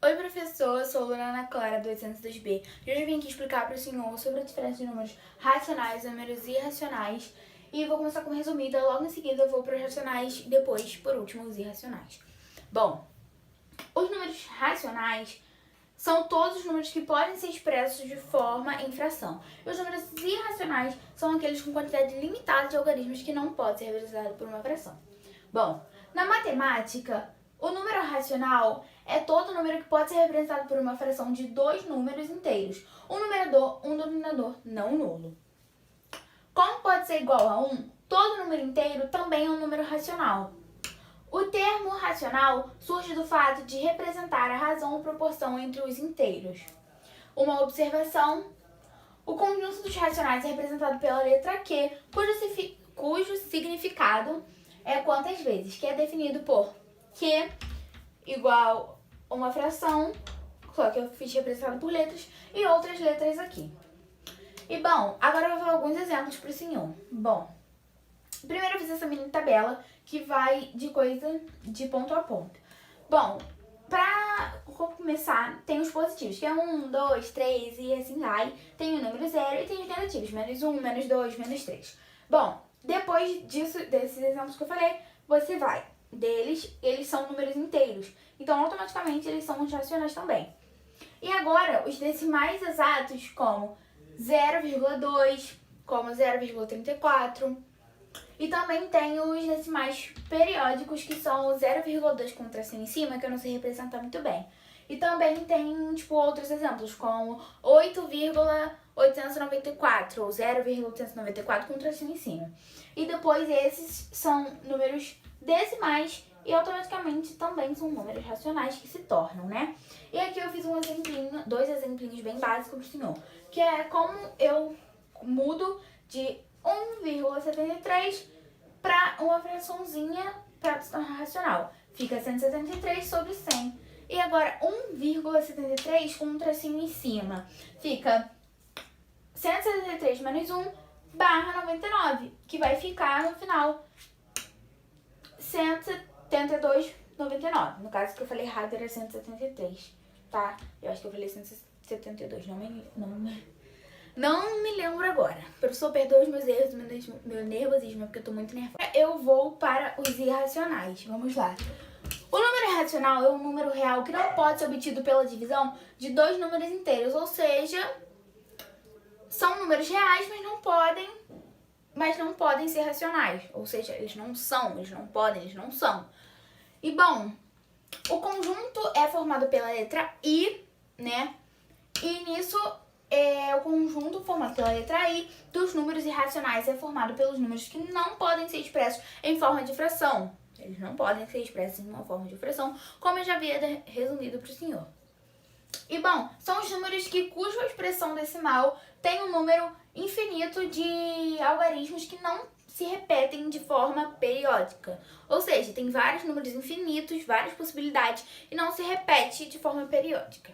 Oi, professor, eu sou a Luna Clara, do 802B. E hoje eu vim aqui explicar para o senhor sobre a diferença de números racionais e números irracionais. E vou começar com uma resumida, logo em seguida eu vou para os racionais e depois, por último, os irracionais. Bom, os números racionais são todos os números que podem ser expressos de forma em fração. E os números irracionais são aqueles com quantidade limitada de algarismos que não podem ser representados por uma fração. Bom, na matemática, o número racional é todo número que pode ser representado por uma fração de dois números inteiros, um numerador, um denominador não nulo. Como pode ser igual a 1, todo número inteiro também é um número racional. O termo racional surge do fato de representar a razão ou proporção entre os inteiros. Uma observação: o conjunto dos racionais é representado pela letra Q, cujo significado é quantas vezes, que é definido por Q igual a uma fração, só que eu fiz representado por letras, e outras letras aqui. E bom, agora eu vou falar alguns exemplos para o senhor. Bom, primeiro eu fiz essa mini tabela que vai de coisa de ponto a ponto. Bom, para começar, tem os positivos, que é 1, 2, 3 e assim vai. Tem o número 0 e tem os negativos, menos 1, menos 2, menos 3. Bom, depois desses exemplos que eu falei, você vai eles são números inteiros. Então, automaticamente, eles são os racionais também. E agora, os decimais exatos, como 0,2, como 0,34. E também tem os decimais periódicos, que são o 0,2 com tracinho em cima, que eu não sei representar muito bem. E também tem, outros exemplos, como 8,894, ou 0,894 com tracinho em cima. E depois esses são números decimais e automaticamente também são números racionais que se tornam, né? E aqui eu fiz um exemplinho, dois exemplinhos bem básicos pro senhor, que é como eu mudo de 1,73 para uma fraçãozinha para se tornar racional. Fica 173 sobre 100. E agora 1,73 com um tracinho em cima. Fica 173 menos 1 barra 99, que vai ficar no final 172,99. No caso que eu falei errado era 173, tá? Eu acho que eu falei 172, não me lembro agora. Professor, perdoa os meus erros, meu nervosismo, porque eu tô muito nervosa. Eu vou para os irracionais. Vamos lá. O número irracional é um número real que não pode ser obtido pela divisão de dois números inteiros, ou seja, são números reais, mas não podem ser racionais. Ou seja, eles não são. E bom, o conjunto é formado pela letra I, né? E nisso, o conjunto formado pela letra I dos números irracionais é formado pelos números que não podem ser expressos em forma de fração. Eles não podem ser expressos em uma forma de fração, como eu já havia resumido para o senhor. E bom, são os números cuja expressão decimal tem um número infinito de algarismos que não se repetem de forma periódica. Ou seja, tem vários números infinitos, várias possibilidades, e não se repete de forma periódica.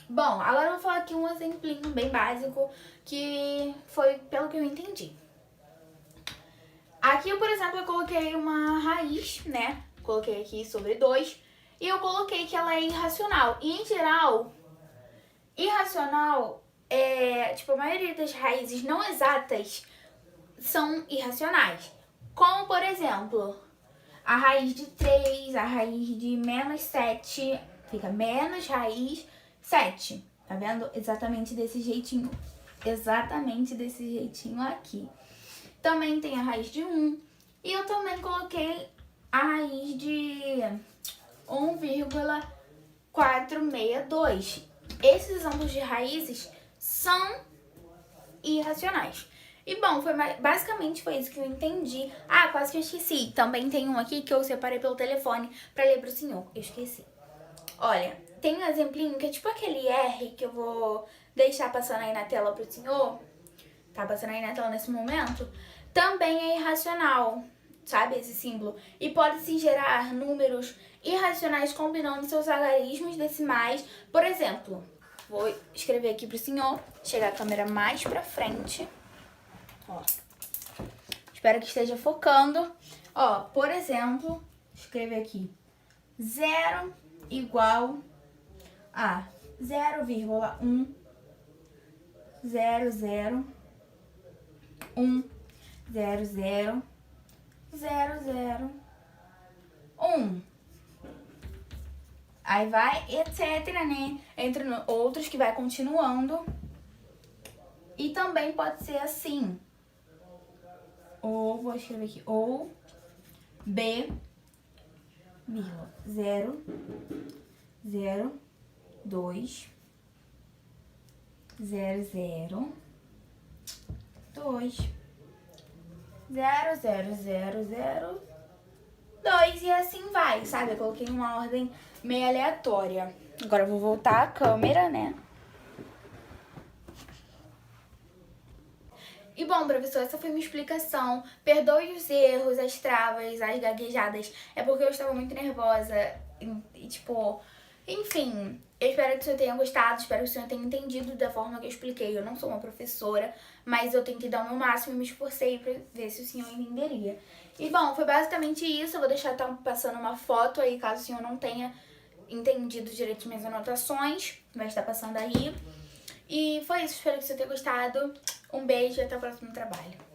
Bom, agora eu vou falar aqui um exemplinho bem básico, que foi pelo que eu entendi. Aqui, por exemplo, eu coloquei uma raiz, né? Coloquei aqui sobre 2, e eu coloquei que ela é irracional. E, em geral, irracional a maioria das raízes não exatas são irracionais. Como, por exemplo, a raiz de 3, a raiz de menos 7, fica menos raiz 7. Tá vendo? Exatamente desse jeitinho aqui. Também tem a raiz de 1. E eu também coloquei a raiz de 1,462. Esses exemplos de raízes são irracionais. E bom, basicamente foi isso que eu entendi. Ah, quase que eu esqueci. Também tem um aqui que eu separei pelo telefone para ler pro senhor. Eu esqueci. Olha, tem um exemplinho que é tipo aquele R que eu vou deixar passando aí na tela pro senhor. Tá passando aí na tela nesse momento. Também é irracional, sabe, esse símbolo. E pode-se gerar números irracionais combinando seus algarismos decimais. Por exemplo, vou escrever aqui pro senhor. Chegar a câmera mais pra frente. Ó. Espero que esteja focando. Ó, por exemplo, escrever aqui 0 igual a 0,1, 0, 0, 1, 0, 0, 0, 0, 1. Aí vai, etc, né? Entre outros que vai continuando. E também pode ser assim. Ou, vou escrever aqui, ou B, vírgula, 0, 0, 2, 0, 0, 2, 0, 0, 0, 0, 2 e assim vai, sabe? Eu coloquei uma ordem meio aleatória. Agora eu vou voltar a câmera, né? E bom, professor, essa foi minha explicação. Perdoe os erros, as travas, as gaguejadas. É porque eu estava muito nervosa e tipo... Enfim, eu espero que o senhor tenha gostado, espero que o senhor tenha entendido da forma que eu expliquei. Eu não sou uma professora, mas eu tentei dar o meu máximo e me esforcei pra ver se o senhor entenderia. E bom, foi basicamente isso. Eu vou deixar passando uma foto aí, caso o senhor não tenha entendido direito as minhas anotações. Vai estar passando aí. E foi isso, espero que o senhor tenha gostado. Um beijo e até o próximo trabalho.